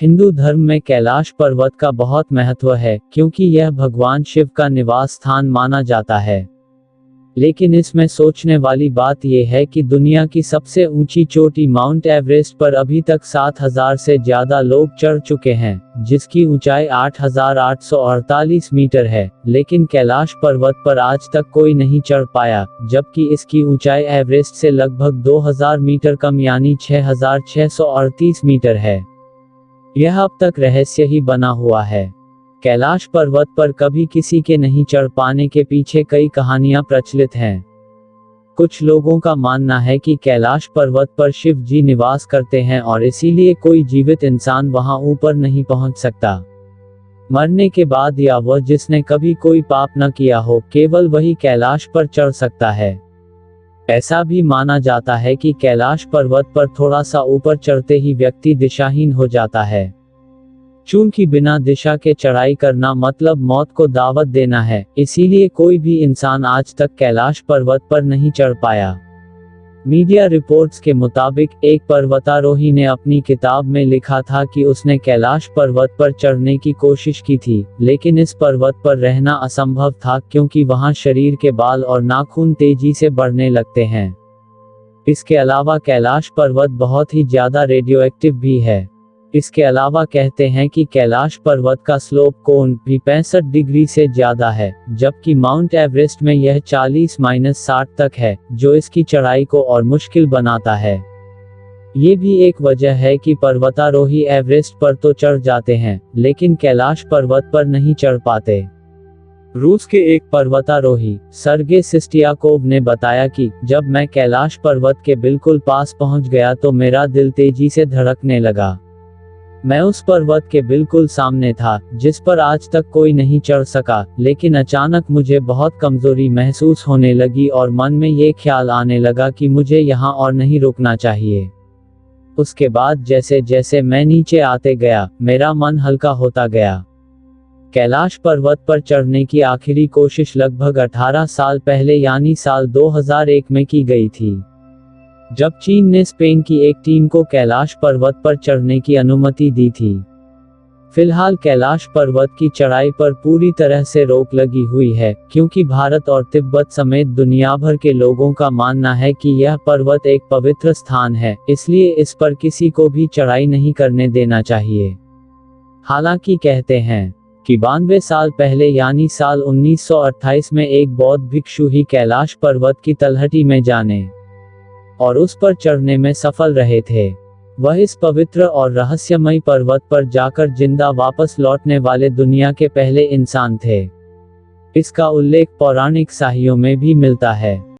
हिंदू धर्म में कैलाश पर्वत का बहुत महत्व है, क्योंकि यह भगवान शिव का निवास स्थान माना जाता है। लेकिन इसमें सोचने वाली बात यह है कि दुनिया की सबसे ऊंची चोटी माउंट एवरेस्ट पर अभी तक 7,000 से ज्यादा लोग चढ़ चुके हैं, जिसकी ऊंचाई 8,848 मीटर है, लेकिन कैलाश पर्वत पर आज तक कोई नहीं चढ़ पाया, जबकि इसकी ऊंचाई एवरेस्ट से लगभग 2,000 मीटर कम यानी 6,638 मीटर है। यह अब तक रहस्य ही बना हुआ है। कैलाश पर्वत पर कभी किसी के नहीं चढ़ पाने के पीछे कई कहानियां प्रचलित हैं। कुछ लोगों का मानना है कि कैलाश पर्वत पर शिव जी निवास करते हैं और इसीलिए कोई जीवित इंसान वहां ऊपर नहीं पहुंच सकता। मरने के बाद या वह जिसने कभी कोई पाप न किया हो, केवल वही कैलाश पर चढ़ सकता है। ऐसा भी माना जाता है कि कैलाश पर्वत पर थोड़ा सा ऊपर चढ़ते ही व्यक्ति दिशाहीन हो जाता है। चूंकि बिना दिशा के चढ़ाई करना मतलब मौत को दावत देना है, इसीलिए कोई भी इंसान आज तक कैलाश पर्वत पर नहीं चढ़ पाया। मीडिया रिपोर्ट्स के मुताबिक एक पर्वतारोही ने अपनी किताब में लिखा था कि उसने कैलाश पर्वत पर चढ़ने की कोशिश की थी, लेकिन इस पर्वत पर रहना असंभव था क्योंकि वहां शरीर के बाल और नाखून तेजी से बढ़ने लगते हैं। इसके अलावा कैलाश पर्वत बहुत ही ज्यादा रेडियोएक्टिव भी है। इसके अलावा कहते हैं कि कैलाश पर्वत का स्लोप कोण भी 65 डिग्री से ज्यादा है, जबकि माउंट एवरेस्ट में यह 40-60 तक है, जो इसकी चढ़ाई को और मुश्किल बनाता है। ये भी एक वजह है कि पर्वतारोही एवरेस्ट पर तो चढ़ जाते हैं, लेकिन कैलाश पर्वत पर नहीं चढ़ पाते। रूस के एक पर्वतारोही सर्गे सिस्टियाकोव ने बताया कि जब मैं कैलाश पर्वत के बिल्कुल पास पहुंच गया तो मेरा दिल तेजी से धड़कने लगा। मैं उस पर्वत के बिल्कुल सामने था, जिस पर आज तक कोई नहीं चढ़ सका, लेकिन अचानक मुझे बहुत कमजोरी महसूस होने लगी और मन में ये ख्याल आने लगा कि मुझे यहाँ और नहीं रुकना चाहिए। उसके बाद जैसे जैसे मैं नीचे आते गया, मेरा मन हल्का होता गया। कैलाश पर्वत पर चढ़ने की आखिरी कोशिश लगभग 18 साल पहले यानी साल 2001 में की गई थी, जब चीन ने स्पेन की एक टीम को कैलाश पर्वत पर चढ़ने की अनुमति दी थी। फिलहाल कैलाश पर्वत की चढ़ाई पर पूरी तरह से रोक लगी हुई है, क्योंकि भारत और तिब्बत समेत दुनिया भर के लोगों का मानना है कि यह पर्वत एक पवित्र स्थान है, इसलिए इस पर किसी को भी चढ़ाई नहीं करने देना चाहिए। हालांकि कहते हैं कि 92 साल पहले यानी साल 1928 में एक बौद्ध भिक्षु ही कैलाश पर्वत की तलहटी में जाने और उस पर चढ़ने में सफल रहे थे। वह इस पवित्र और रहस्यमयी पर्वत पर जाकर जिंदा वापस लौटने वाले दुनिया के पहले इंसान थे। इसका उल्लेख पौराणिक साहित्यों में भी मिलता है।